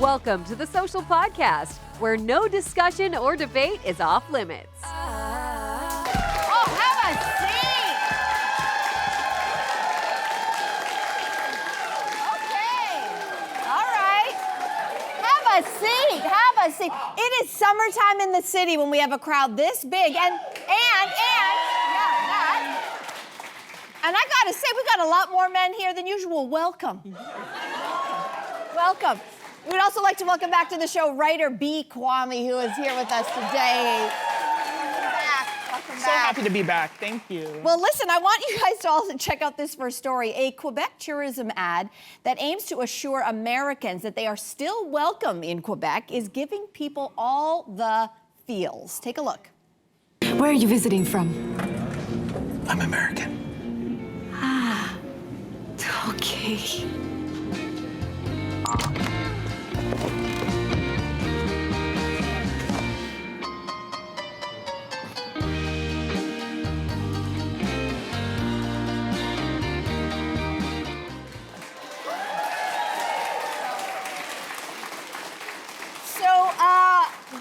Welcome to the Social Podcast, where no discussion or debate is off limits. Oh, have a seat. Okay. All right. Have a seat. Have a seat. It is summertime in the city when we have a crowd this big, and I gotta say, we got a lot more men here than usual. Welcome. Welcome. We'd also like to welcome back to the show writer B. Kwame, who is here with us today. Welcome back. So happy to be back. Thank you. Well, listen, I want you guys to also check out this first story. A Quebec tourism ad that aims to assure Americans that they are still welcome in Quebec is giving people all the feels. Take a look. Where are you visiting from? I'm American. Ah, okay.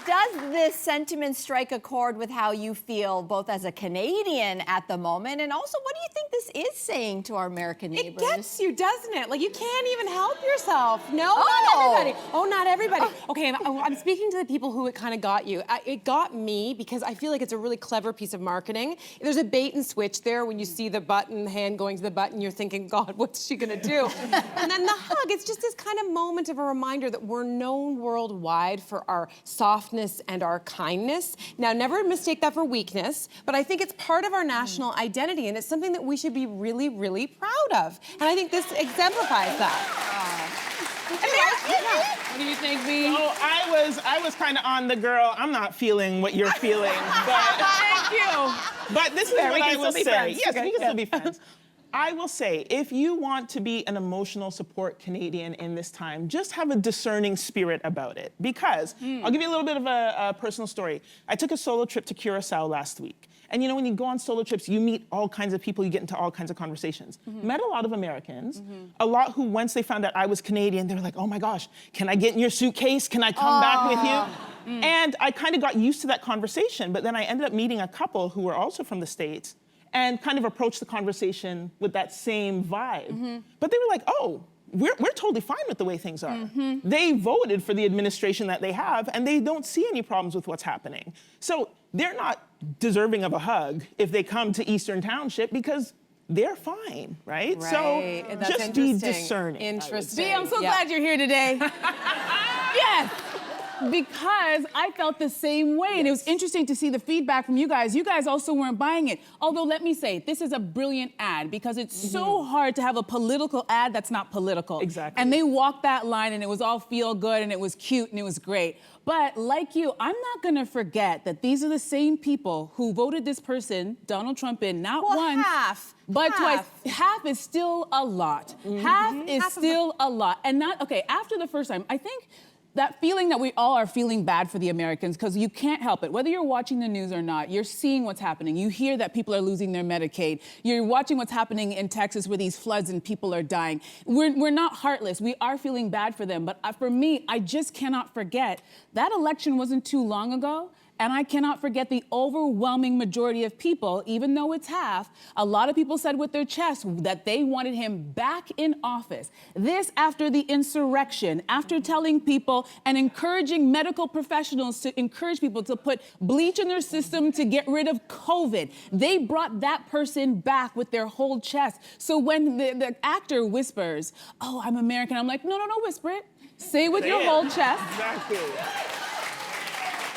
Does this sentiment strike a chord with how you feel, both as a Canadian at the moment, and also what do you think this is saying to our American neighbors? It gets you, doesn't it? Like, you can't even help yourself. No, Oh. not everybody. Oh, not everybody. Okay, I'm speaking to the people who it kind of got you. It got me because I feel like it's a really clever piece of marketing. There's a bait and switch there. When you see the button, hand going to the button, you're thinking, God, what's she gonna do? And then the hug, it's just this kind of moment of a reminder that we're known worldwide for our softness and our kindness. Now, never mistake that for weakness, but I think it's part of our national identity, and it's something that we should be really, really proud of. And I think this exemplifies that. What do you think, B? Oh, I was kind of on the girl. I'm not feeling what you're feeling, but Thank you. but this is Fair, what we I can will still be say. friends. Yes, Okay, we can yeah. still be friends. I will say, if you want to be an emotional support Canadian in this time, just have a discerning spirit about it. Because I'll give you a little bit of a personal story. I took a solo trip to Curacao last week. And you know, when you go on solo trips, you meet all kinds of people, you get into all kinds of conversations. Met a lot of Americans, a lot who, once they found out I was Canadian, they were like, oh my gosh, can I get in your suitcase? Can I come back with you? And I kind of got used to that conversation, but then I ended up meeting a couple who were also from the States and kind of approached the conversation with that same vibe. But they were like, oh, we're totally fine with the way things are. They voted for the administration that they have, and they don't see any problems with what's happening. So they're not deserving of a hug if they come to Eastern Township because they're fine, right? So That's just be interesting. discerning. Interesting. B, I'm so glad you're here today. Yes. Because I felt the same way, and it was interesting to see the feedback from you guys. You guys also weren't buying it. Although, let me say, this is a brilliant ad because it's so hard to have a political ad that's not political. Exactly. And they walked that line, and it was all feel good, and it was cute, and it was great. But like you, I'm not gonna forget that these are the same people who voted this person, Donald Trump, in not once, but twice. Half is still a lot. Half is still a lot. And not, okay, after the first time, I think that feeling that we all are feeling bad for the Americans, because you can't help it. Whether you're watching the news or not, you're seeing what's happening. You hear that people are losing their Medicaid. You're watching what's happening in Texas where these floods and people are dying. We're not heartless. We are feeling bad for them. But for me, I just cannot forget that election wasn't too long ago. And I cannot forget the overwhelming majority of people, even though it's half, a lot of people said with their chest that they wanted him back in office. This after the insurrection, after telling people and encouraging medical professionals to encourage people to put bleach in their system to get rid of COVID. They brought that person back with their whole chest. So when the actor whispers, oh, I'm American, I'm like, no, whisper it. Say it with your whole chest. Exactly.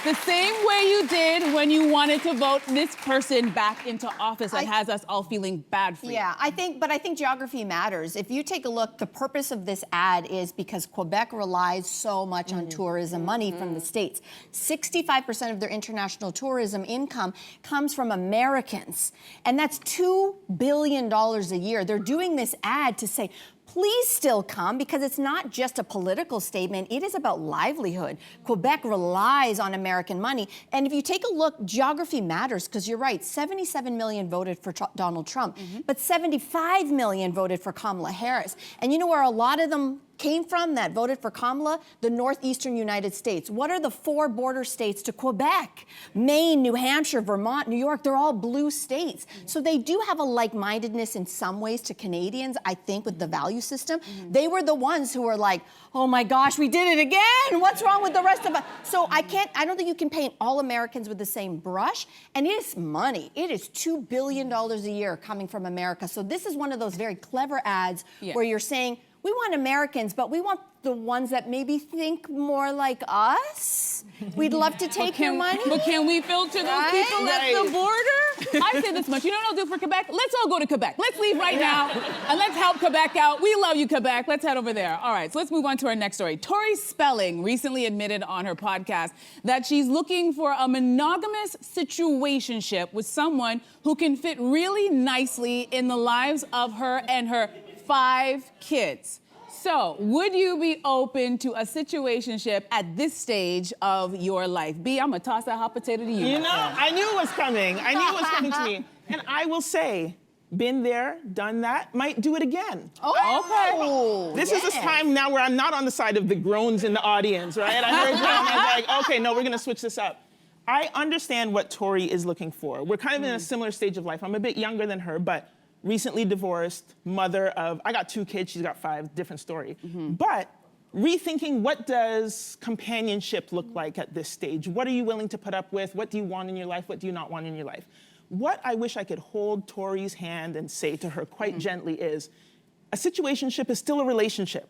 The same way you did when you wanted to vote this person back into office that has us all feeling bad for you. Yeah, I think geography matters. If you take a look, the purpose of this ad is because Quebec relies so much on tourism money from the States. 65% of their international tourism income comes from Americans, and that's $2 billion a year. They're doing this ad to say, please still come, because it's not just a political statement, it is about livelihood. Quebec relies on American money. And if you take a look, geography matters, because you're right, 77 million voted for Donald Trump, but 75 million voted for Kamala Harris. And you know where a lot of them came from, that voted for Kamala, the northeastern United States. What are the 4 border states to Quebec? Maine, New Hampshire, Vermont, New York, they're all blue states. So they do have a like-mindedness in some ways to Canadians, I think, with the value system. They were the ones who were like, oh my gosh, we did it again. What's wrong with the rest of us? So I don't think you can paint all Americans with the same brush. And it is money. It is $2 billion a year coming from America. So this is one of those very clever ads where you're saying, we want Americans, but we want the ones that maybe think more like us. We'd love to take your money. But can we filter those people at the border? I say this much. You know what I'll do for Quebec? Let's all go to Quebec. Let's leave right now and let's help Quebec out. We love you, Quebec. Let's head over there. All right, so let's move on to our next story. Tori Spelling recently admitted on her podcast that she's looking for a monogamous situationship with someone who can fit really nicely in the lives of her and her 5 kids. So, would you be open to a situationship at this stage of your life? B, I'm gonna toss that hot potato to you. You know, I knew it was coming. I knew it was coming to me. And I will say, been there, done that, might do it again. Oh, okay. This is this time now where I'm not on the side of the groans in the audience, right? I heard that and I was like, okay, no, we're gonna switch this up. I understand what Tori is looking for. We're kind of in a similar stage of life. I'm a bit younger than her, but recently divorced, mother of, I got 2 kids, she's got 5, different story. But rethinking, what does companionship look like at this stage? What are you willing to put up with? What do you want in your life? What do you not want in your life? What I wish I could hold Tori's hand and say to her quite gently is, a situationship is still a relationship.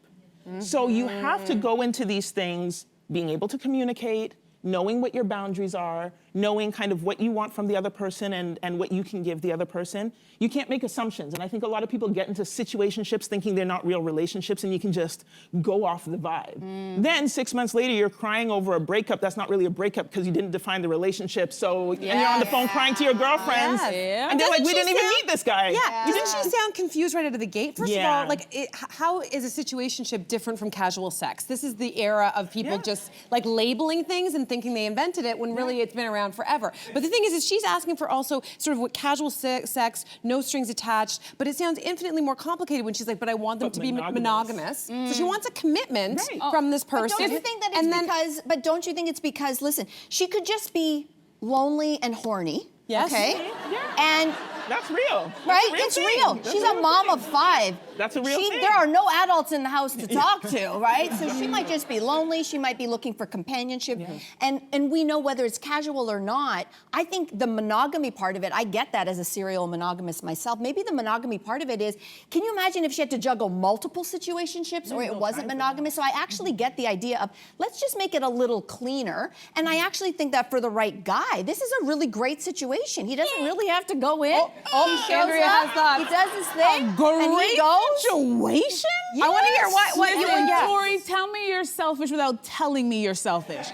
So you have to go into these things being able to communicate, knowing what your boundaries are, knowing kind of what you want from the other person and what you can give the other person. You can't make assumptions. And I think a lot of people get into situationships thinking they're not real relationships and you can just go off the vibe. Then 6 months later, you're crying over a breakup that's not really a breakup because you didn't define the relationship. So and you're on the phone crying to your girlfriends. And they're like, we didn't even meet this guy. Doesn't she sound confused right out of the gate? First of all, like, how is a situationship different from casual sex? This is the era of people just like labeling things and thinking they invented it when really it's been around forever. But the thing is she's asking for also sort of what casual sex, no strings attached, but it sounds infinitely more complicated when she's like, but I want them to be monogamous. So she wants a commitment from this person. But don't you think that it's but don't you think it's because, listen, she could just be lonely and horny. Yes. Okay? And that's real. Right? It's real. She's a mom of 5. That's a real thing. There are no adults in the house to talk to, right? So she might just be lonely. She might be looking for companionship. And we know whether it's casual or not. I think the monogamy part of it, I get that as a serial monogamist myself. Maybe the monogamy part of it is, can you imagine if she had to juggle multiple situationships or it wasn't monogamous? So I actually get the idea of, let's just make it a little cleaner. And I actually think that for the right guy, this is a really great situation. He doesn't really have to go in. He shows Andrea up, has thoughts. he does his thing, Great and he goes. situation? I want to hear what you Listen, would Tori, tell me you're selfish without telling me you're selfish.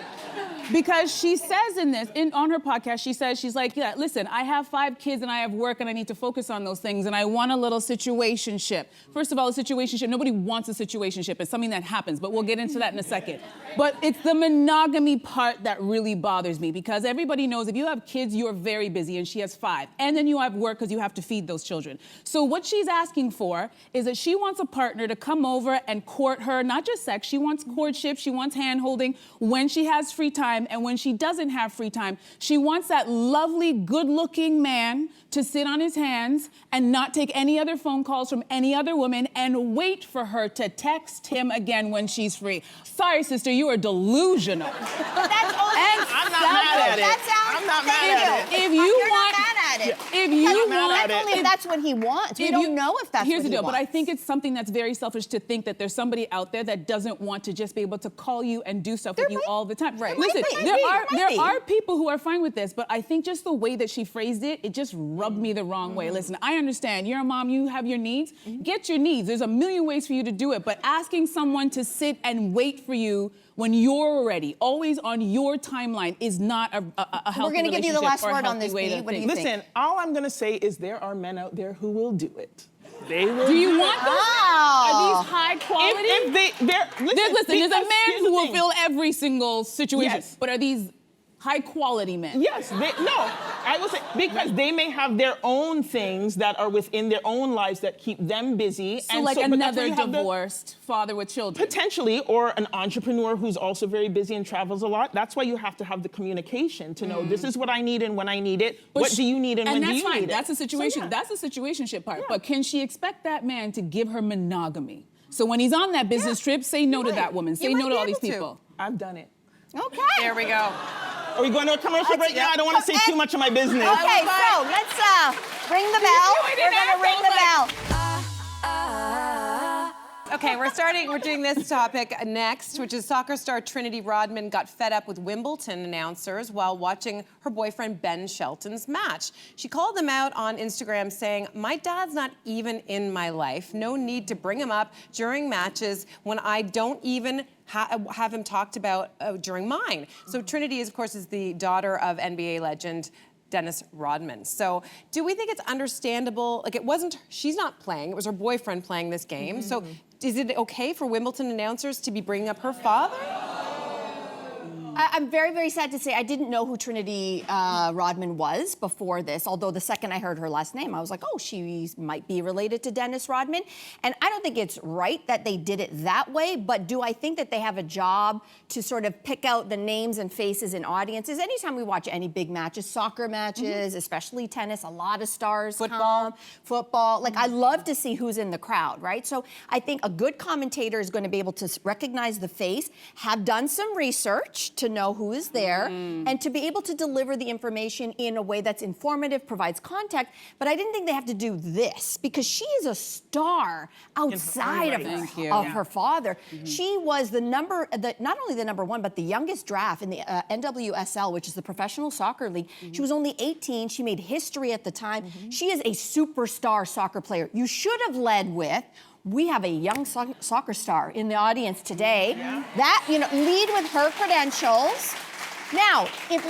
Because she says on her podcast, she's like, yeah, listen, I have 5 kids and I have work and I need to focus on those things and I want a little situationship. First of all, a situationship, nobody wants a situationship. It's something that happens, but we'll get into that in a second. But it's the monogamy part that really bothers me because everybody knows if you have kids, you're very busy and she has 5. And then you have work because you have to feed those children. So what she's asking for is that she wants a partner to come over and court her, not just sex, she wants courtship, she wants hand-holding when she has free time. And when she doesn't have free time, she wants that lovely, good-looking man to sit on his hands and not take any other phone calls from any other woman and wait for her to text him again when she's free. Sorry, sister, you are delusional. But that's all. I'm not mad at it. I'm not mad at it. If you want, if you want, if that's what he wants. We don't know if that's what he wants. Here's the deal, but I think it's something that's very selfish to think that there's somebody out there that doesn't want to just be able to call you and do stuff with you all the time. Right. Listen, there are people who are fine with this, but I think just the way that she phrased it, it just rubbed me the wrong way. Listen, I understand. You're a mom, you have your needs. Get your needs. There's a million ways for you to do it, but asking someone to sit and wait for you when you're ready, always on your timeline, is not a healthy relationship. We're going to give you the last word on this, B. What do you think? Listen, all I'm going to say is there are men out there who will do it. They will. Do you want those? Are these high quality? If they're listen, there's a man who will fill every single situation. Yes. But are these high quality men. Yes, I will say, because they may have their own things that are within their own lives that keep them busy. So like another divorced father with children. Potentially, or an entrepreneur who's also very busy and travels a lot. That's why you have to have the communication to know this is what I need and when I need it. What do you need and when do you need it? That's a situation. So, yeah. That's the situationship part. Yeah. But can she expect that man to give her monogamy? So when he's on that business trip, say no to that woman. Say no to all these people. I've done it. Okay. There we go. Are we going to a commercial break now? I don't want to say too much of my business. Okay, so let's ring the bell. We're going to ring the bell. Okay, we're doing this topic next, which is soccer star Trinity Rodman got fed up with Wimbledon announcers while watching her boyfriend Ben Shelton's match. She called them out on Instagram saying, "My dad's not even in my life. No need to bring him up during matches when I don't even have him talked about during mine." So Trinity, of course, is the daughter of NBA legend Dennis Rodman. So do we think it's understandable? Like, she's not playing, it was her boyfriend playing this game. So is it okay for Wimbledon announcers to be bringing up her father? I'm very, very sad to say I didn't know who Trinity Rodman was before this, although the second I heard her last name, I was like, oh, she might be related to Dennis Rodman. And I don't think it's right that they did it that way, but do I think that they have a job to sort of pick out the names and faces in audiences? Anytime we watch any big matches, soccer matches, especially tennis, a lot of stars come. Football. Like, I love to see who's in the crowd, right? So I think a good commentator is going to be able to recognize the face, have done some research to know who is there, and to be able to deliver the information in a way that's informative, provides context. But I didn't think they have to do this, because she is a star outside of her father. She was not only the number one, but the youngest draft in the NWSL, which is the professional soccer league. She was only 18. She made history at the time. She is a superstar soccer player. You should have led with, we have a young soccer star in the audience today. That, lead with her credentials. Now, if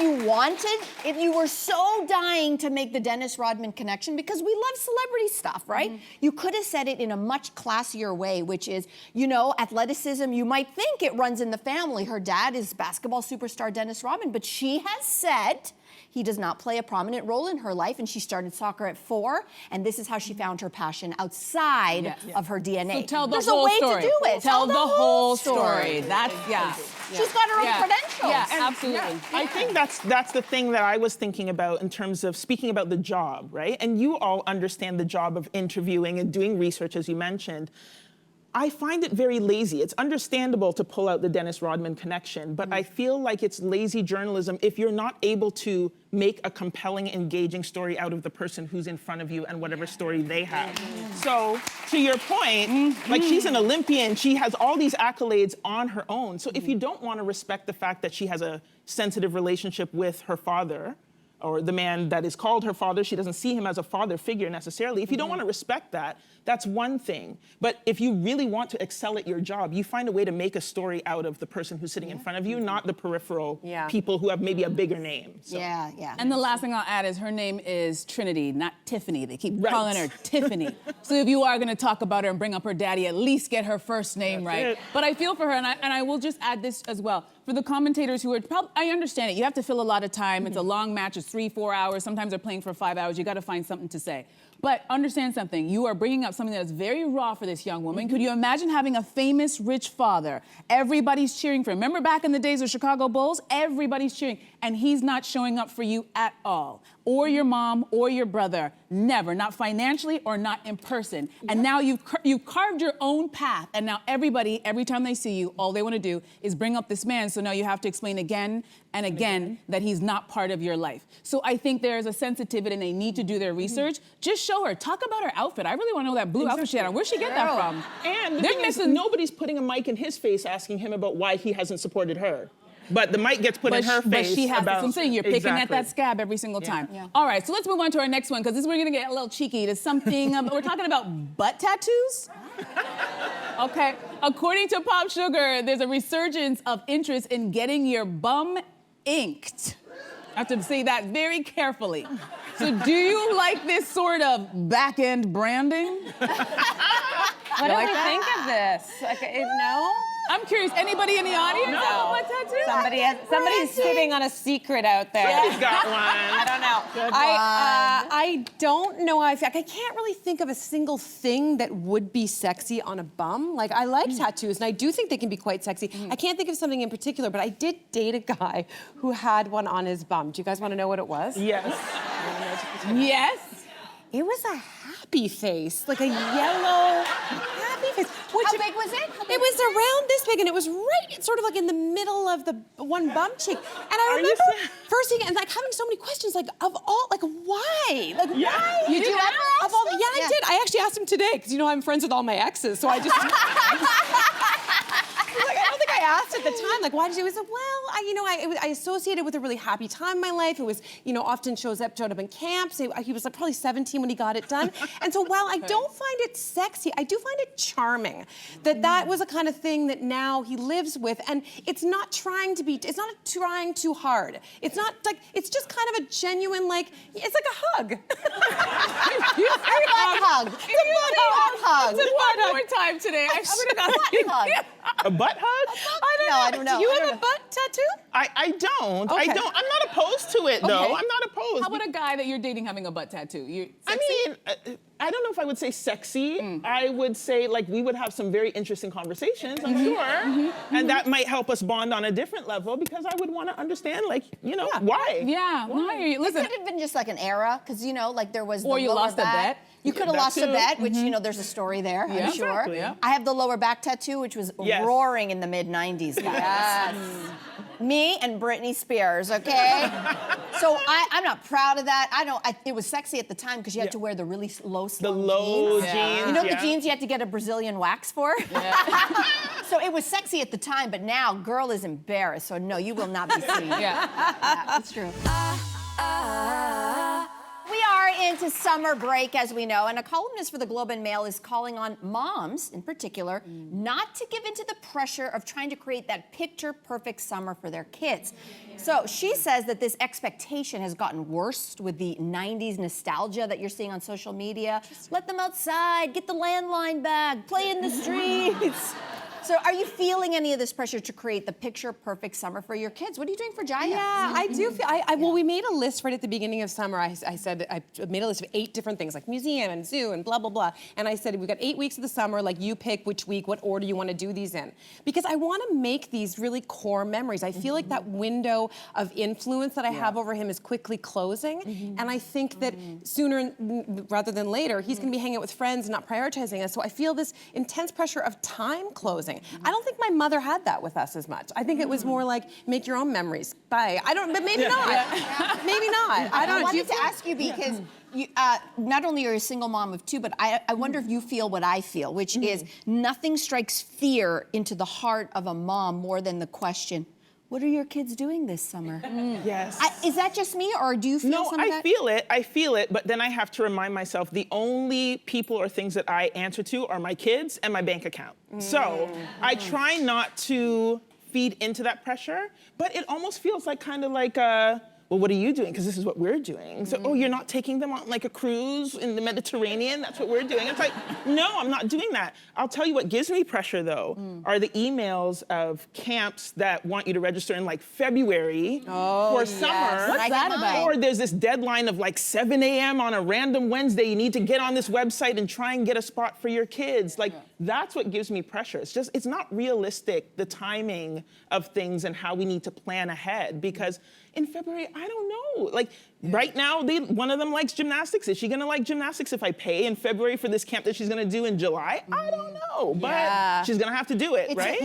you were so dying to make the Dennis Rodman connection, because we love celebrity stuff, right? You could have said it in a much classier way, which is, athleticism, you might think it runs in the family. Her dad is basketball superstar Dennis Rodman, but she has said he does not play a prominent role in her life, and she started soccer at 4, and this is how she found her passion outside of her DNA. So tell the There's whole a way story. to do it. Tell the whole story. That's, She's got her own credentials. Yeah, absolutely. I think that's the thing that I was thinking about in terms of speaking about the job, right? And you all understand the job of interviewing and doing research, as you mentioned. I find it very lazy. It's understandable to pull out the Dennis Rodman connection, but I feel like it's lazy journalism if you're not able to make a compelling, engaging story out of the person who's in front of you and whatever story they have. So, to your point, like, she's an Olympian, she has all these accolades on her own. So if you don't want to respect the fact that she has a sensitive relationship with her father, or the man that is called her father, she doesn't see him as a father figure necessarily. If you don't want to respect that, that's one thing. But if you really want to excel at your job, you find a way to make a story out of the person who's sitting in front of you, not the peripheral people who have maybe a bigger name. So. Yeah. And the last thing I'll add is her name is Trinity, not Tiffany. They keep calling her Tiffany. So if you are going to talk about her and bring up her daddy, at least get her first name right. But I feel for her, and I will just add this as well. For the commentators who are, I understand it. You have to fill a lot of time. It's a long match. It's 3-4 hours. Sometimes they're playing for 5 hours. You got to find something to say. But understand something. You are bringing up something that's very raw for this young woman. Could you imagine having a famous, rich father? Everybody's cheering for him. Remember back in the days of Chicago Bulls? Everybody's cheering. And he's not showing up for you at all. Or your mom or your brother. Never. Not financially or not in person. And now you've carved your own path. And now everybody, every time they see you, all they want to do is bring up this man. So now you have to explain again and again that he's not part of your life. So I think there's a sensitivity and they need to do their research. Just show her. Talk about her outfit. I really want to know that blue outfit she had on. Where'd she get that from? And the thing is, nobody's putting a mic in his face asking him about why he hasn't supported her. But the mic gets put in her face. But she has about, so I'm saying you're picking at that scab every single time. All right, so let's move on to our next one, because we're going to get a little cheeky to something. We're talking about butt tattoos. Okay. According to Pop Sugar, there's a resurgence of interest in getting your bum inked. I have to say that very carefully. So do you like this sort of back-end branding? What do we think of this? No? I'm curious, anybody in the audience have a butt tattoo? Somebody's sitting on a secret out there. Somebody's got one. I don't know. I don't know how I feel. I can't really think of a single thing that would be sexy on a bum. Like, I like tattoos, and I do think they can be quite sexy. I can't think of something in particular, but I did date a guy who had one on his bum. Do you guys want to know what it was? Yes. Yes. It was a happy face, like a yellow happy face. How big was it? It was around this big, and it was right, sort of like in the middle of the one bum cheek. And I remember first thing, and like having so many questions, like of all, like why, like why? You do ever ask Of all, them? yeah, I did. I actually asked him today because you know I'm friends with all my exes, so I just. Like, I don't think I asked at the time, like, why did you? He said, well, I associated with a really happy time in my life. It was, often showed up in camps. He was like probably 17 when he got it done. And so while I don't find it sexy, I do find it charming that was a kind of thing that now he lives with. And it's not trying too hard. It's not like, it's just kind of a genuine, like, it's like a hug. Hug. It's a butt hug. One more time today. I should have got Hug. A butt hug? I don't know. Do you have a butt tattoo? I don't. Okay. I'm not opposed to it, though. Okay. I'm not opposed. How about a guy that you're dating having a butt tattoo? I mean, I don't know if I would say sexy. I would say, like, we would have some very interesting conversations, I'm sure. And that might help us bond on a different level because I would want to understand, like, why? Yeah. Why? Listen. It could have been just like an era, because, like there was Or the you lower lost a back. bet. You could have that lost a too. bet, which, there's a story there, Yeah. I'm sure. Exactly, yeah. I have the lower back tattoo, which was Yes. roaring in the mid-90s, guys. Yes. Me and Britney Spears, okay? So I'm not proud of that. It was sexy at the time because you had to wear the really low slung low jeans. jeans, You know the yeah. jeans you had to get a Brazilian wax for? So it was sexy at the time, but now girl is embarrassed. So no, you will not be seen. Yeah. That's true. We are into summer break, as we know, and a columnist for the Globe and Mail is calling on moms, in particular, not to give into the pressure of trying to create that picture-perfect summer for their kids. So she says that this expectation has gotten worse with the 90s nostalgia that you're seeing on social media. Let them outside, get the landline back, play in the streets. So are you feeling any of this pressure to create the picture-perfect summer for your kids? What are you doing for Jaya? Yeah, I do feel. Well, we made a list right at the beginning of summer. I said I made a list of 8 different things, like museum and zoo and blah blah blah. And I said we've got 8 weeks of the summer. Like you pick which week, what order you want to do these in, because I want to make these really core memories. I feel like that window of influence that I have over him is quickly closing, and I think that sooner rather than later he's going to be hanging out with friends and not prioritizing us. So I feel this intense pressure of time closing. I don't think my mother had that with us as much. I think it was more like, make your own memories. Bye. But maybe not. Maybe not. I don't know. I wanted to ask you because you, not only are you a single mom of 2, but I wonder if you feel what I feel, which is nothing strikes fear into the heart of a mom more than the question, what are your kids doing this summer? Yes. Is that just me, or do you feel some of that? I feel it, but then I have to remind myself the only people or things that I answer to are my kids and my bank account. So I try not to feed into that pressure, but it almost feels like kind of like well, what are you doing? Because this is what we're doing. So, oh, you're not taking them on like a cruise in the Mediterranean? That's what we're doing. It's like, no, I'm not doing that. I'll tell you what gives me pressure, though, are the emails of camps that want you to register in like February for summer. What's that about? Or there's this deadline of like 7 a.m. on a random Wednesday. You need to get on this website and try and get a spot for your kids. Like, that's what gives me pressure. It's not realistic, the timing of things and how we need to plan ahead, because in February, I don't know. Like, right now, one of them likes gymnastics. Is she gonna like gymnastics if I pay in February for this camp that she's gonna do in July? I don't know, but she's gonna have to do it, right?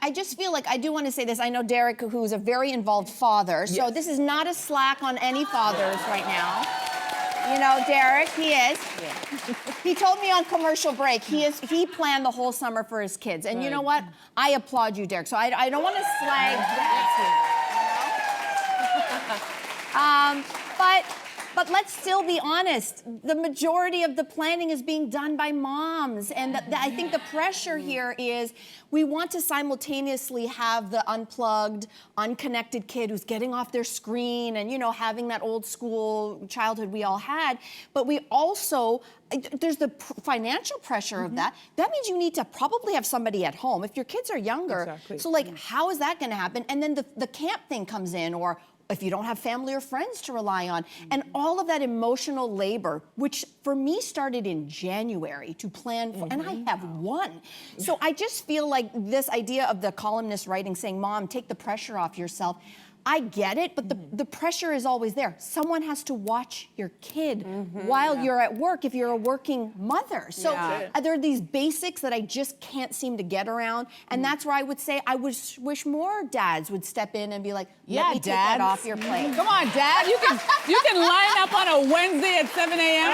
I just feel like I do want to say this. I know Derek, who's a very involved father, so this is not a slack on any fathers right now. You know, Derek, he is. He told me on commercial break, he planned the whole summer for his kids. And you know what? I applaud you, Derek. So I don't want to slag that. But But let's still be honest. The majority of the planning is being done by moms. And I think the pressure here is we want to simultaneously have the unplugged, unconnected kid who's getting off their screen and, having that old school childhood we all had. But we also, there's the financial pressure of that. That means you need to probably have somebody at home if your kids are younger. Exactly. So how is that going to happen? And then the camp thing comes in, or if you don't have family or friends to rely on. And all of that emotional labor, which for me started in January to plan for, and I have one. So I just feel like this idea of the columnist writing saying, Mom, take the pressure off yourself. I get it, but the pressure is always there. Someone has to watch your kid while you're at work if you're a working mother. So there are these basics that I just can't seem to get around. And that's where I would say I wish more dads would step in and be like, let me take that off your plate. Come on, Dad. You can line up on a Wednesday at 7 a.m.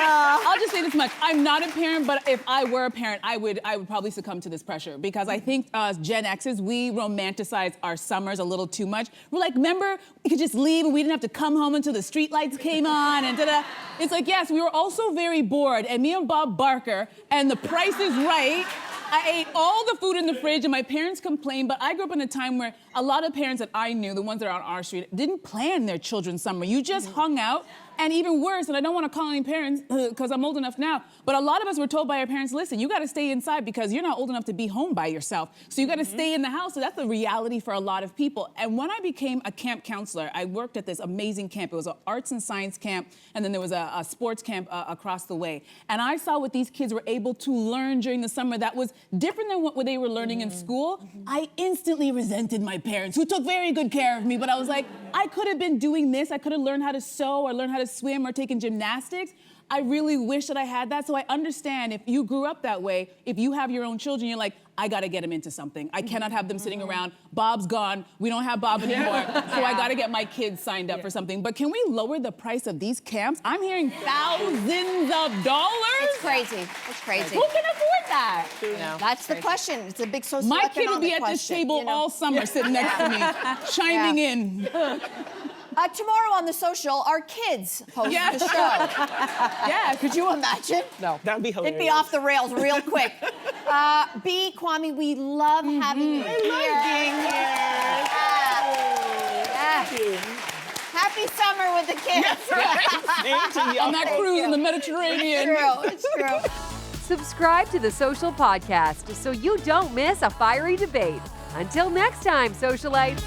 I'll just say this much. I'm not a parent, but if I were a parent, I would probably succumb to this pressure because I think Gen X's, we romanticize our summers a little too much. We're like, remember, we could just leave and we didn't have to come home until the street lights came on and da-da. It's like, yes, we were also very bored, and me and Bob Barker and The Price is Right, I ate all the food in the fridge and my parents complained, but I grew up in a time where a lot of parents that I knew, the ones that are on our street, didn't plan their children's summer. You just hung out. And even worse, and I don't want to call any parents because I'm old enough now, but a lot of us were told by our parents, listen, you got to stay inside because you're not old enough to be home by yourself. So you got to stay in the house. So that's the reality for a lot of people. And when I became a camp counselor, I worked at this amazing camp. It was an arts and science camp, and then there was a sports camp across the way. And I saw what these kids were able to learn during the summer that was different than what they were learning in school. I instantly resented my parents, who took very good care of me, but I was like, I could have been doing this. I could have learned how to sew or learn how to swim or taken gymnastics. I really wish that I had that. So I understand if you grew up that way, if you have your own children, you're like, I gotta get them into something. I cannot have them sitting around. Bob's gone. We don't have Bob anymore. So I gotta get my kids signed up for something. But can we lower the price of these camps? I'm hearing thousands of dollars. It's crazy. It's crazy. Who can afford that? That's the question. It's a big socioeconomic My kid will be at this question, table all summer sitting next to me, chiming in. Tomorrow on The Social, our kids host the show. Yeah, could you imagine? No. That'd be hilarious. It'd be off the rails real quick. B, Kwame, we love having you here. Happy summer with the kids. Same to you. On that cruise in the Mediterranean. It's true. Subscribe to The Social Podcast so you don't miss a fiery debate. Until next time, socialites.